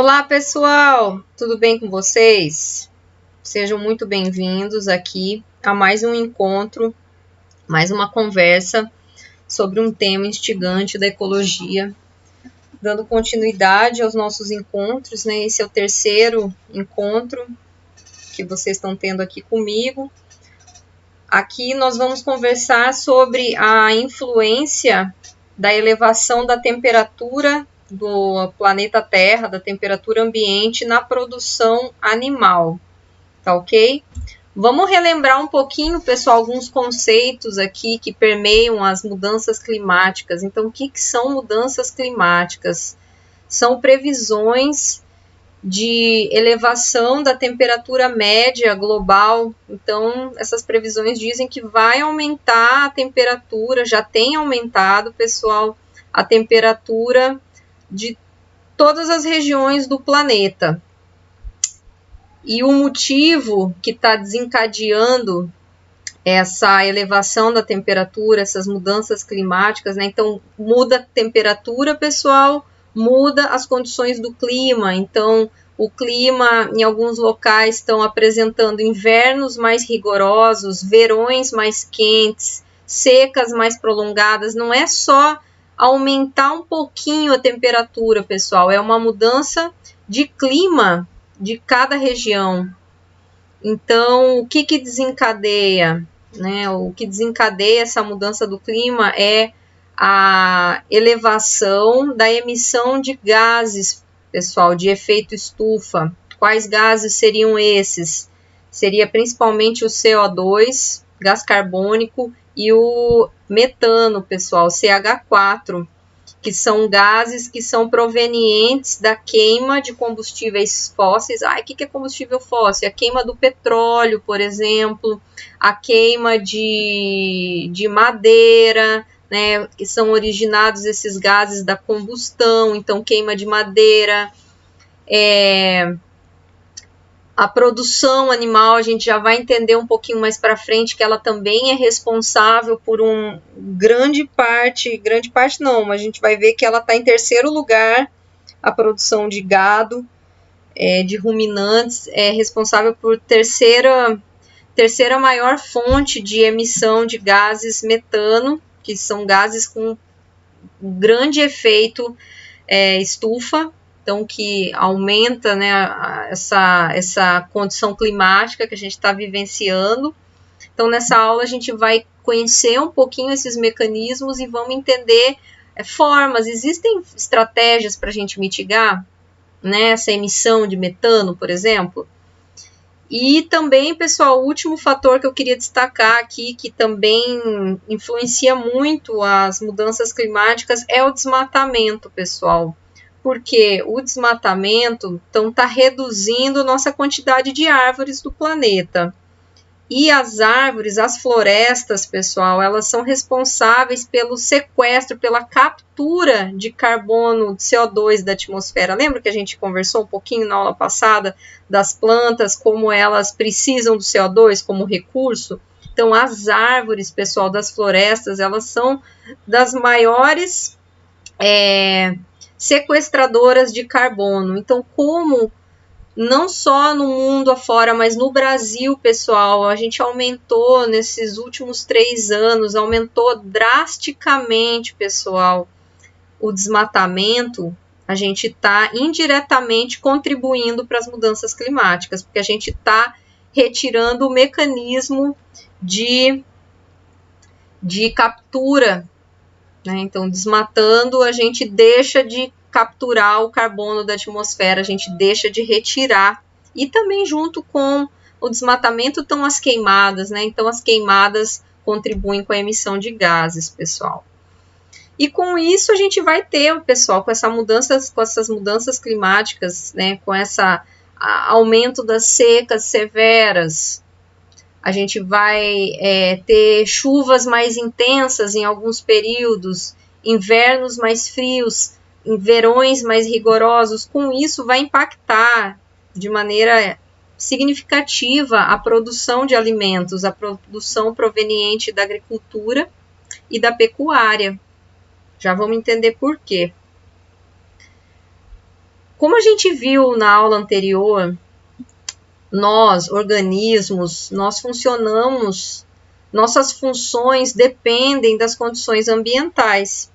Olá, pessoal! Tudo bem com vocês? Sejam muito bem-vindos aqui a mais um encontro, mais uma conversa sobre um tema instigante da ecologia, dando continuidade aos nossos encontros, né? Esse é o terceiro encontro que vocês estão tendo aqui comigo. Aqui nós vamos conversar sobre a influência da elevação da temperatura do planeta Terra, da temperatura ambiente na produção animal, tá ok? Vamos relembrar um pouquinho, pessoal, alguns conceitos aqui que permeiam as mudanças climáticas. Então, o que são mudanças climáticas? São previsões de elevação da temperatura média global. Então, essas previsões dizem que vai aumentar a temperatura, já tem aumentado, pessoal, a temperatura de todas as regiões do planeta. E o motivo que está desencadeando essa elevação da temperatura, essas mudanças climáticas, né? Então, muda a temperatura, pessoal, muda as condições do clima. Então, o clima em alguns locais estão apresentando invernos mais rigorosos, verões mais quentes, secas mais prolongadas. Não é só aumentar um pouquinho a temperatura, pessoal, é uma mudança de clima de cada região. Então, o que desencadeia, né? O que desencadeia essa mudança do clima é a elevação da emissão de gases, pessoal, de efeito estufa. Quais gases seriam esses? Seria principalmente o CO2, gás carbônico, e o metano, pessoal, CH4, que são gases que são provenientes da queima de combustíveis fósseis. O que é combustível fóssil? A queima do petróleo, por exemplo, a queima de madeira, né, que são originados esses gases da combustão. Então, queima de madeira, a produção animal, a gente já vai entender um pouquinho mais para frente que ela também é responsável por grande parte não, mas a gente vai ver que ela está em terceiro lugar, a produção de gado, de ruminantes, é responsável por terceira maior fonte de emissão de gases metano, que são gases com grande efeito estufa, então que aumenta, né, essa condição climática que a gente está vivenciando. Então, nessa aula a gente vai conhecer um pouquinho esses mecanismos e vamos entender formas. Existem estratégias para a gente mitigar, né, essa emissão de metano, por exemplo. E também, pessoal, o último fator que eu queria destacar aqui, que também influencia muito as mudanças climáticas, é o desmatamento, pessoal. Porque o desmatamento está reduzindo nossa quantidade de árvores do planeta. E as árvores, as florestas, pessoal, elas são responsáveis pelo sequestro, pela captura de carbono, de CO2 da atmosfera. Lembra que a gente conversou um pouquinho na aula passada das plantas, como elas precisam do CO2 como recurso? Então, as árvores, pessoal, das florestas, elas são das maiores sequestradoras de carbono. Então, como não só no mundo afora, mas no Brasil, pessoal, a gente aumentou nesses últimos 3 anos, aumentou drasticamente, pessoal, o desmatamento. A gente está indiretamente contribuindo para as mudanças climáticas, porque a gente está retirando o mecanismo de captura, né? Então, desmatando, a gente deixa de capturar o carbono da atmosfera, a gente deixa de retirar. E também junto com o desmatamento estão as queimadas, né? Então, as queimadas contribuem com a emissão de gases, pessoal. E com isso a gente vai ter, pessoal, com essas mudanças climáticas, né? Com esse aumento das secas severas, a gente vai ter chuvas mais intensas em alguns períodos, invernos mais frios, em verões mais rigorosos. Com isso, vai impactar de maneira significativa a produção de alimentos, a produção proveniente da agricultura e da pecuária. Já vamos entender por quê. Como a gente viu na aula anterior, nós, organismos, nós funcionamos, nossas funções dependem das condições ambientais.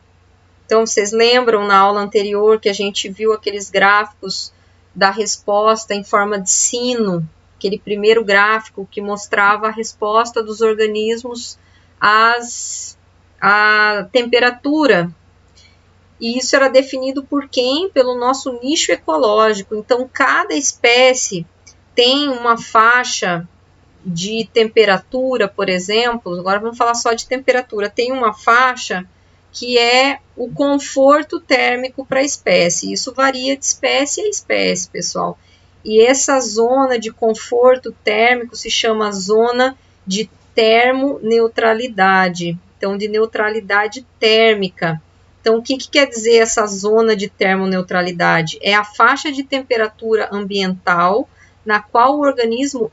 Então, vocês lembram na aula anterior que a gente viu aqueles gráficos da resposta em forma de sino, aquele primeiro gráfico que mostrava a resposta dos organismos à temperatura. E isso era definido por quem? Pelo nosso nicho ecológico. Então, cada espécie tem uma faixa de temperatura, por exemplo, agora vamos falar só de temperatura, tem uma faixa que é o conforto térmico para a espécie. Isso varia de espécie a espécie, pessoal. E essa zona de conforto térmico se chama zona de termoneutralidade. Então, de neutralidade térmica. Então, o que quer dizer essa zona de termoneutralidade? É a faixa de temperatura ambiental na qual o organismo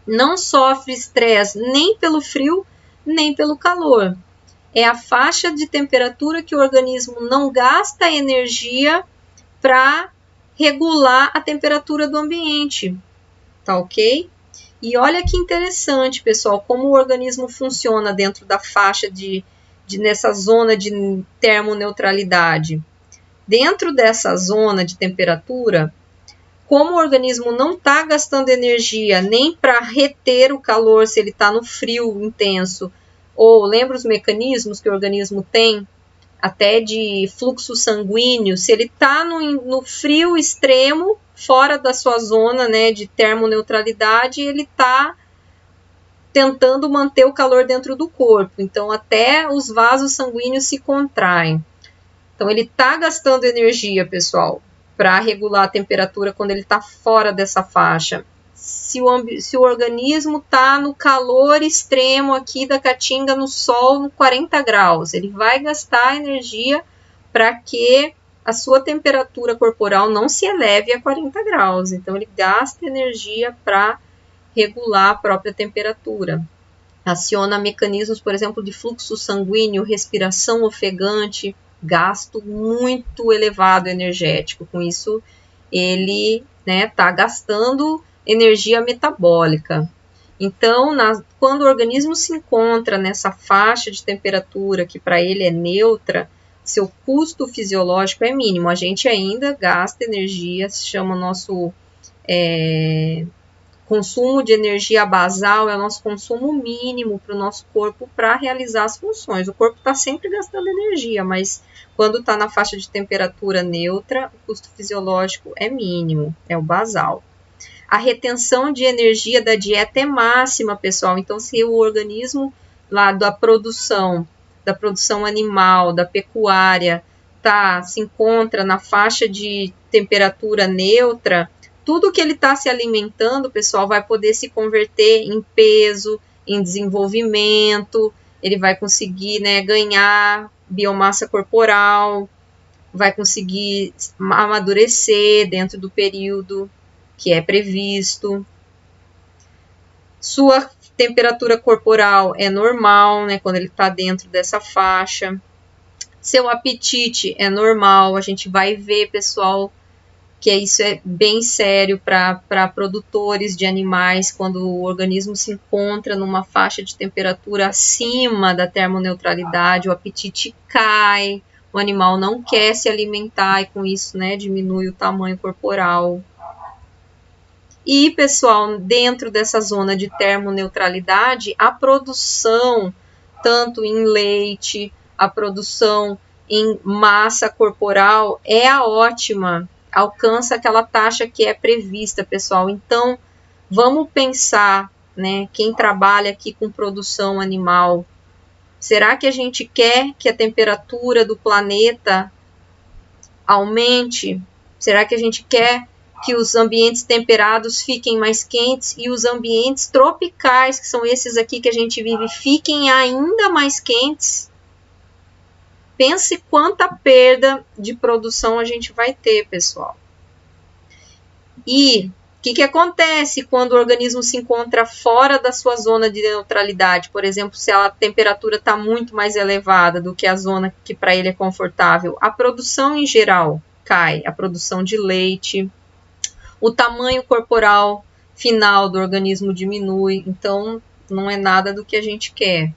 não sofre estresse nem pelo frio, nem pelo calor. É a faixa de temperatura que o organismo não gasta energia para regular a temperatura do ambiente. Tá ok? E olha que interessante, pessoal, como o organismo funciona dentro da faixa nessa zona de termoneutralidade. Dentro dessa zona de temperatura, como o organismo não está gastando energia nem para reter o calor se ele está no frio intenso, ou lembra os mecanismos que o organismo tem, até de fluxo sanguíneo, se ele está no frio extremo, fora da sua zona, né, de termoneutralidade, ele está tentando manter o calor dentro do corpo. Então, até os vasos sanguíneos se contraem. Então, ele está gastando energia, pessoal, para regular a temperatura quando ele está fora dessa faixa. Se o organismo está no calor extremo aqui da caatinga, no sol, no 40 graus, ele vai gastar energia para que a sua temperatura corporal não se eleve a 40 graus. Então, ele gasta energia para regular a própria temperatura. Aciona mecanismos, por exemplo, de fluxo sanguíneo, respiração ofegante, gasto muito elevado energético. Com isso, ele está gastando energia metabólica. Então, quando o organismo se encontra nessa faixa de temperatura que para ele é neutra, seu custo fisiológico é mínimo. A gente ainda gasta energia, se chama nosso consumo de energia basal, é o nosso consumo mínimo para o nosso corpo para realizar as funções. O corpo está sempre gastando energia, mas quando está na faixa de temperatura neutra, o custo fisiológico é mínimo, é o basal. A retenção de energia da dieta é máxima, pessoal. Então, se o organismo lá da produção animal, da pecuária, se encontra na faixa de temperatura neutra, tudo que ele está se alimentando, pessoal, vai poder se converter em peso, em desenvolvimento, ele vai conseguir, ganhar biomassa corporal, vai conseguir amadurecer dentro do período que é previsto. Sua temperatura corporal é normal, quando ele está dentro dessa faixa. Seu apetite é normal, a gente vai ver, pessoal, que isso é bem sério para produtores de animais, quando o organismo se encontra numa faixa de temperatura acima da termoneutralidade, o apetite cai, o animal não quer se alimentar e com isso, diminui o tamanho corporal. E, pessoal, dentro dessa zona de termoneutralidade, a produção, tanto em leite, a produção em massa corporal é a ótima, alcança aquela taxa que é prevista, pessoal. Então, vamos pensar, quem trabalha aqui com produção animal, será que a gente quer que a temperatura do planeta aumente? Será que a gente quer que os ambientes temperados fiquem mais quentes e os ambientes tropicais, que são esses aqui que a gente vive, fiquem ainda mais quentes? Pense quanta perda de produção a gente vai ter, pessoal. E o que acontece quando o organismo se encontra fora da sua zona de neutralidade? Por exemplo, se a temperatura está muito mais elevada do que a zona que para ele é confortável. A produção em geral cai a produção de leite, o tamanho corporal final do organismo diminui, então não é nada do que a gente quer.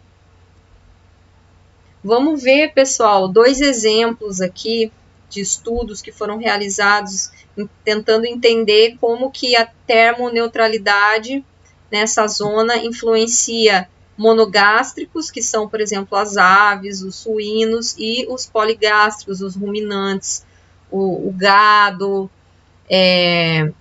Vamos ver, pessoal, 2 exemplos aqui de estudos que foram realizados tentando entender como que a termoneutralidade nessa zona influencia monogástricos, que são, por exemplo, as aves, os suínos, e os poligástricos, os ruminantes, o gado,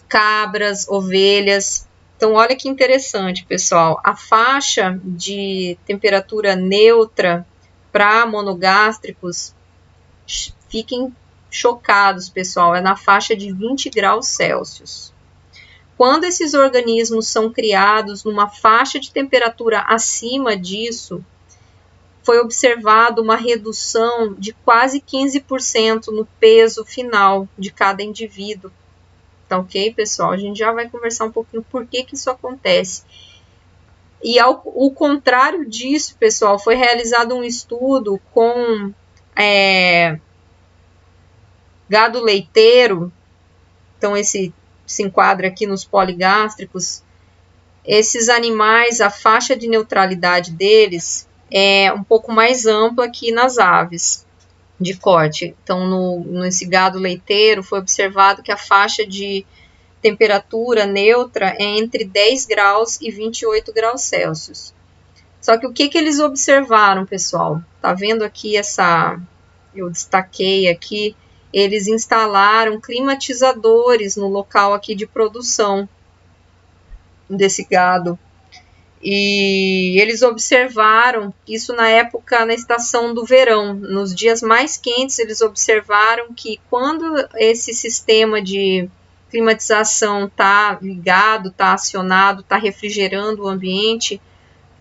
cabras, ovelhas. Então, olha que interessante, pessoal. A faixa de temperatura neutra para monogástricos, fiquem chocados, pessoal, é na faixa de 20 graus Celsius. Quando esses organismos são criados numa faixa de temperatura acima disso, foi observado uma redução de quase 15% no peso final de cada indivíduo. Tá ok, pessoal? A gente já vai conversar um pouquinho por que isso acontece. E ao contrário disso, pessoal, foi realizado um estudo com gado leiteiro. Então, esse se enquadra aqui nos poligástricos. Esses animais, a faixa de neutralidade deles é um pouco mais ampla que nas aves de corte. Então, nesse gado leiteiro, foi observado que a faixa de temperatura neutra é entre 10 graus e 28 graus Celsius. Só que o que eles observaram, pessoal? Tá vendo aqui eu destaquei aqui, eles instalaram climatizadores no local aqui de produção desse gado. E eles observaram isso na estação do verão. Nos dias mais quentes, eles observaram que quando esse sistema de climatização está ligado, está acionado, está refrigerando o ambiente,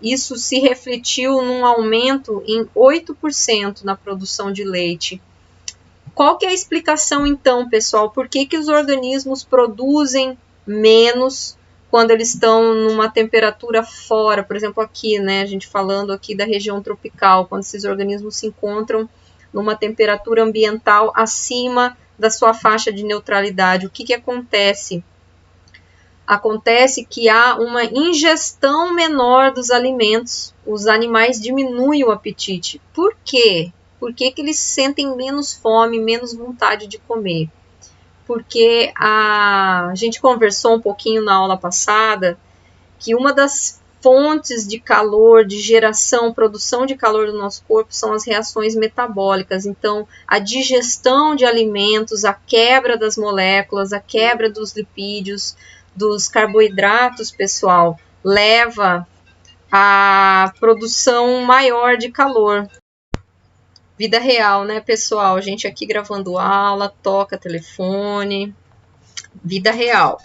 isso se refletiu num aumento em 8% na produção de leite. Qual que é a explicação, então, pessoal? Por que os organismos produzem menos quando eles estão numa temperatura fora? Por exemplo, aqui, né, a gente falando aqui da região tropical, quando esses organismos se encontram numa temperatura ambiental acima da sua faixa de neutralidade, o que acontece? Acontece que há uma ingestão menor dos alimentos, os animais diminuem o apetite. Por quê? Por que eles sentem menos fome, menos vontade de comer? Porque a gente conversou um pouquinho na aula passada que uma das fontes de calor, de geração, produção de calor do nosso corpo são as reações metabólicas. Então, a digestão de alimentos, a quebra das moléculas, a quebra dos lipídios, dos carboidratos, pessoal, leva à produção maior de calor. Vida real, né, pessoal? A gente aqui gravando aula, toca telefone, vida real.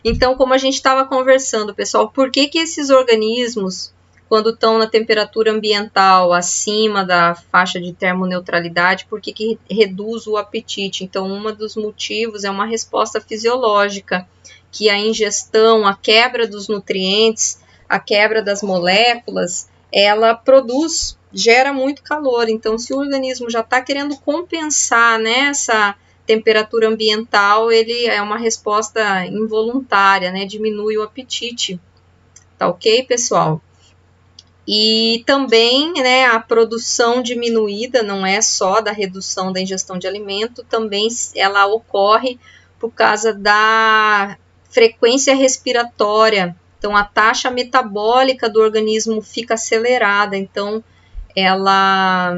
Então, como a gente estava conversando, pessoal, por que esses organismos, quando estão na temperatura ambiental acima da faixa de termoneutralidade, por que reduz o apetite? Então, um dos motivos é uma resposta fisiológica, que a ingestão, a quebra dos nutrientes, a quebra das moléculas, ela gera muito calor. Então, se o organismo já está querendo compensar, né, essa temperatura ambiental, ele é uma resposta involuntária, né, diminui o apetite. Tá ok, pessoal? E também, né, a produção diminuída não é só da redução da ingestão de alimento, também ela ocorre por causa da frequência respiratória. Então, a taxa metabólica do organismo fica acelerada, então ela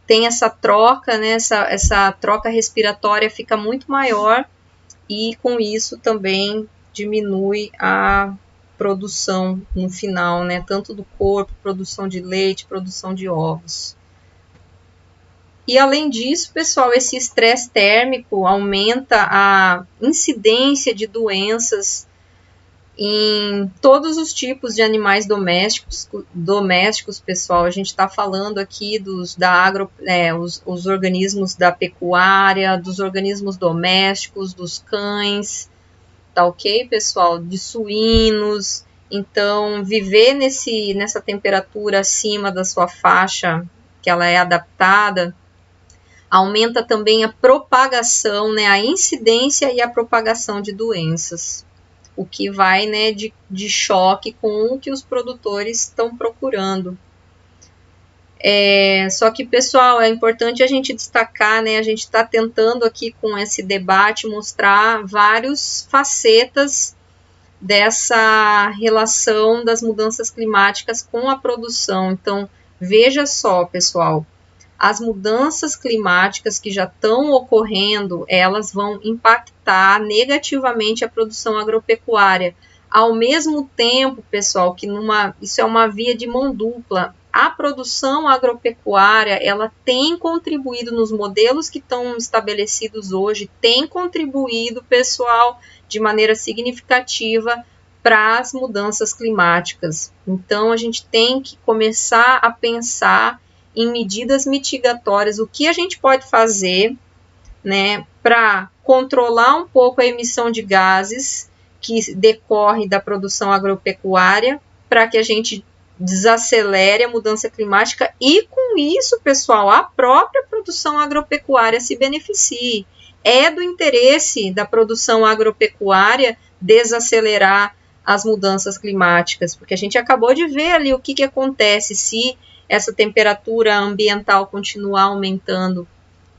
tem essa troca, né, essa troca respiratória fica muito maior e com isso também diminui a produção no final, né, tanto do corpo, produção de leite, produção de ovos. E além disso, pessoal, esse estresse térmico aumenta a incidência de doenças em todos os tipos de animais domésticos, pessoal. A gente está falando aqui os organismos da pecuária, dos organismos domésticos, dos cães, tá ok, pessoal? De suínos. Então, viver nessa temperatura acima da sua faixa, que ela é adaptada, aumenta também a propagação, né, a incidência e a propagação de doenças, o que vai, né, de choque com o que os produtores estão procurando. Só que, pessoal, é importante a gente destacar, né, a gente está tentando aqui com esse debate mostrar várias facetas dessa relação das mudanças climáticas com a produção. Então, veja só, pessoal, as mudanças climáticas que já estão ocorrendo, elas vão impactar negativamente a produção agropecuária. Ao mesmo tempo, pessoal, que isso é uma via de mão dupla. A produção agropecuária, ela tem contribuído nos modelos que estão estabelecidos hoje, tem contribuído, pessoal, de maneira significativa para as mudanças climáticas. Então, a gente tem que começar a pensar em medidas mitigatórias, o que a gente pode fazer, né, para controlar um pouco a emissão de gases que decorre da produção agropecuária, para que a gente desacelere a mudança climática e, com isso, pessoal, a própria produção agropecuária se beneficie. É do interesse da produção agropecuária desacelerar as mudanças climáticas, porque a gente acabou de ver ali o que acontece se essa temperatura ambiental continuar aumentando.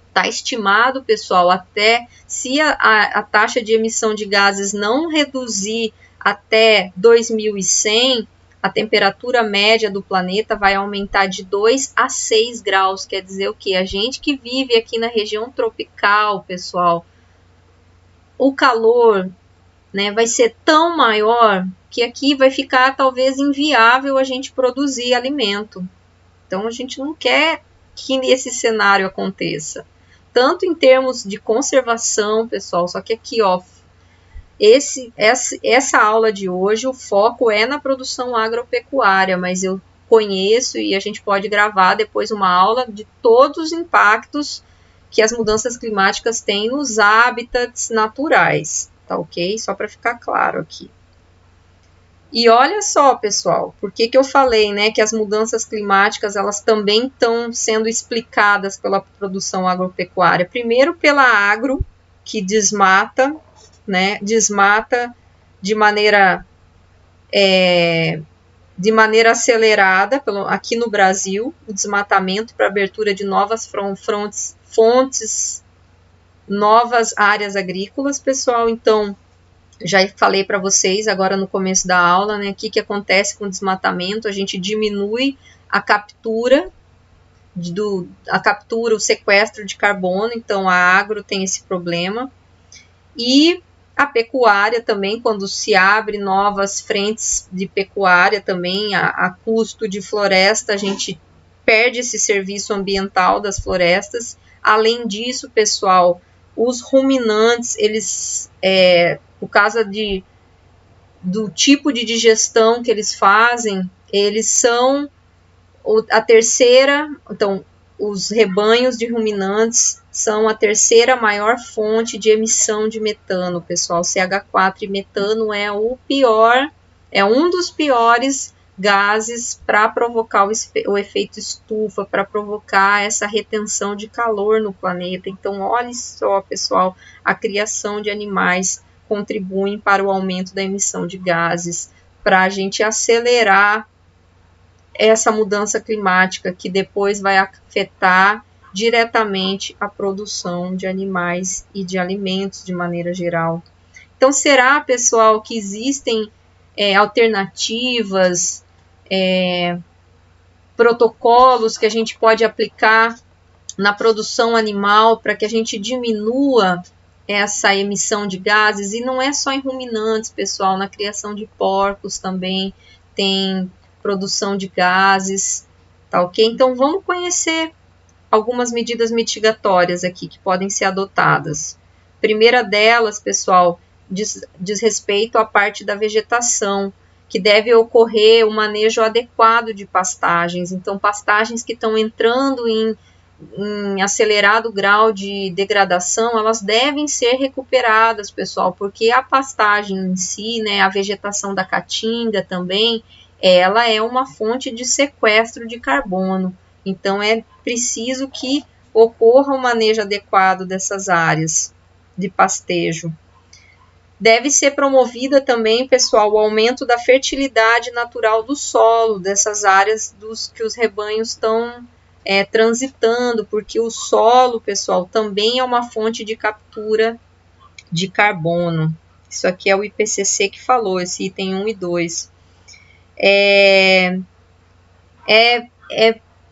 Está estimado, pessoal, até se a taxa de emissão de gases não reduzir até 2100, a temperatura média do planeta vai aumentar de 2 a 6 graus. Quer dizer o quê? A gente que vive aqui na região tropical, pessoal, o calor, né, vai ser tão maior que aqui vai ficar talvez inviável a gente produzir alimento. Então, a gente não quer que esse cenário aconteça. Tanto em termos de conservação, pessoal, só que aqui, ó, essa aula de hoje, o foco é na produção agropecuária, mas eu conheço e a gente pode gravar depois uma aula de todos os impactos que as mudanças climáticas têm nos hábitats naturais, tá ok? Só para ficar claro aqui. E olha só, pessoal, por que eu falei, né, que as mudanças climáticas, elas também estão sendo explicadas pela produção agropecuária. Primeiro, pela agro, que desmata, né, desmata de maneira acelerada, aqui no Brasil, o desmatamento para abertura de novas fontes, novas áreas agrícolas, pessoal. Então, já falei para vocês agora no começo da aula, né, o que acontece com o desmatamento. A gente diminui a captura, o sequestro de carbono, então a agro tem esse problema. E a pecuária também, quando se abre novas frentes de pecuária também, a custo de floresta, a gente perde esse serviço ambiental das florestas. Além disso, pessoal, os ruminantes, eles, por causa do tipo de digestão que eles fazem, eles são a terceira, então, os rebanhos de ruminantes são a terceira maior fonte de emissão de metano, pessoal. CH4 e metano é o pior, é um dos piores gases para provocar o efeito estufa, para provocar essa retenção de calor no planeta. Então, olha só, pessoal, a criação de animais contribuem para o aumento da emissão de gases, para a gente acelerar essa mudança climática que depois vai afetar diretamente a produção de animais e de alimentos de maneira geral. Então, será, pessoal, que existem alternativas, protocolos que a gente pode aplicar na produção animal para que a gente diminua essa emissão de gases? E não é só em ruminantes, pessoal, na criação de porcos também tem produção de gases, tá ok? Então, vamos conhecer algumas medidas mitigatórias aqui que podem ser adotadas. Primeira delas, pessoal, diz respeito à parte da vegetação, que deve ocorrer o manejo adequado de pastagens. Então, pastagens que estão entrando em acelerado grau de degradação, elas devem ser recuperadas, pessoal, porque a pastagem em si, né, a vegetação da caatinga também, ela é uma fonte de sequestro de carbono. Então, é preciso que ocorra o manejo adequado dessas áreas de pastejo. Deve ser promovida também, pessoal, o aumento da fertilidade natural do solo, dessas áreas que os rebanhos estão transitando, porque o solo, pessoal, também é uma fonte de captura de carbono. Isso aqui é o IPCC que falou, esse item 1 e 2.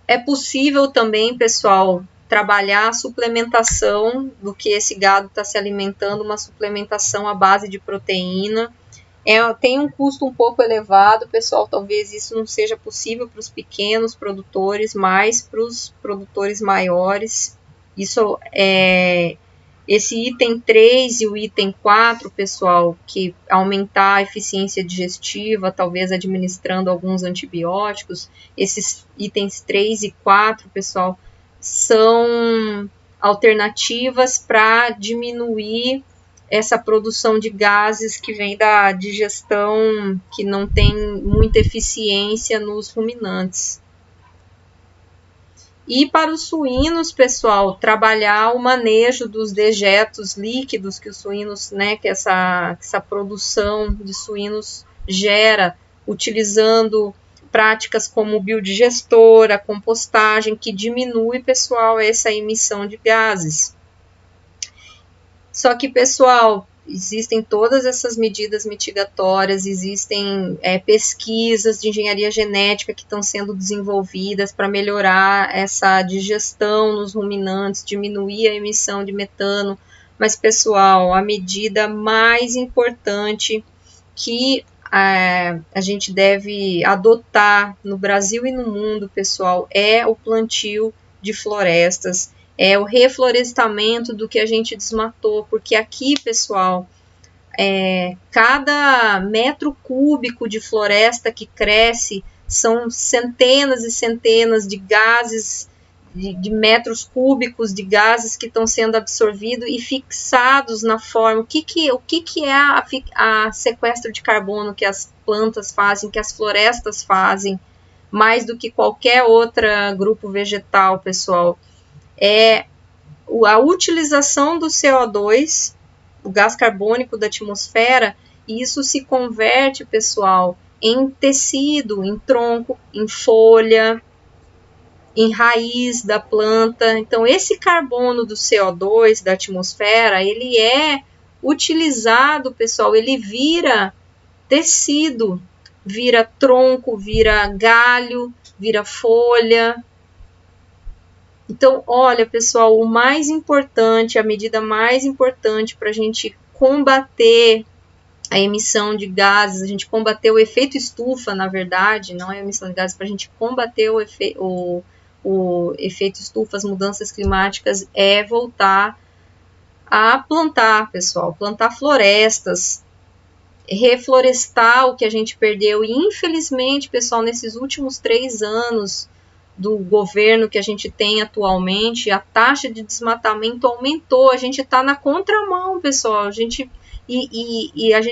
É possível também, pessoal, trabalhar a suplementação do que esse gado está se alimentando, uma suplementação à base de proteína. Tem um custo um pouco elevado, pessoal, talvez isso não seja possível para os pequenos produtores, mas para os produtores maiores. Esse item 3 e o item 4, pessoal, que aumentar a eficiência digestiva, talvez administrando alguns antibióticos, esses itens 3 e 4, pessoal, são alternativas para diminuir essa produção de gases que vem da digestão, que não tem muita eficiência nos ruminantes. E para os suínos, pessoal, trabalhar o manejo dos dejetos líquidos que os suínos, que essa produção de suínos gera, utilizando práticas como o biodigestor, a compostagem, que diminui, pessoal, essa emissão de gases. Só que, pessoal, existem todas essas medidas mitigatórias, existem pesquisas de engenharia genética que estão sendo desenvolvidas para melhorar essa digestão nos ruminantes, diminuir a emissão de metano. Mas, pessoal, a medida mais importante que a gente deve adotar no Brasil e no mundo, pessoal, é o plantio de florestas, é o reflorestamento do que a gente desmatou, porque aqui, pessoal, cada metro cúbico de floresta que cresce são centenas e centenas de gases, de metros cúbicos de gases que estão sendo absorvidos e fixados na forma. O que é a sequestro de carbono que as plantas fazem, que as florestas fazem, mais do que qualquer outro grupo vegetal, pessoal? É a utilização do CO2, o gás carbônico da atmosfera, e isso se converte, pessoal, em tecido, em tronco, em folha, em raiz da planta. Então, esse carbono do CO2 da atmosfera, ele é utilizado, pessoal, ele vira tecido, vira tronco, vira galho, vira folha. Então, olha, pessoal, o mais importante, a medida mais importante para a gente combater a emissão de gases, a gente combater o efeito estufa, na verdade, não é a emissão de gases, para a gente combater o efeito estufa, as mudanças climáticas, é voltar a plantar, pessoal, plantar florestas, reflorestar o que a gente perdeu. E, infelizmente, pessoal, nesses últimos 3 anos do governo que a gente tem atualmente, a taxa de desmatamento aumentou, a gente está na contramão, pessoal, a gente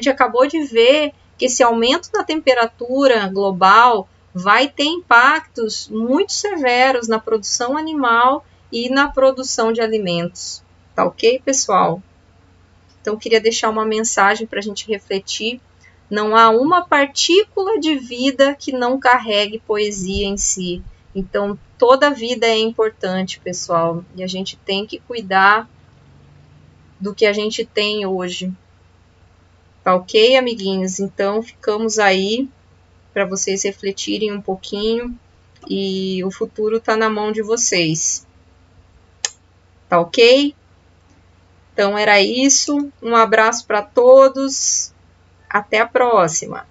acabou de ver que esse aumento da temperatura global vai ter impactos muito severos na produção animal e na produção de alimentos, tá ok, pessoal? Então, queria deixar uma mensagem para a gente refletir. Não há uma partícula de vida que não carregue poesia em si. Então, toda vida é importante, pessoal, e a gente tem que cuidar do que a gente tem hoje. Tá ok, amiguinhos? Então, ficamos aí para vocês refletirem um pouquinho e o futuro tá na mão de vocês. Tá ok? Então, era isso. Um abraço para todos. Até a próxima.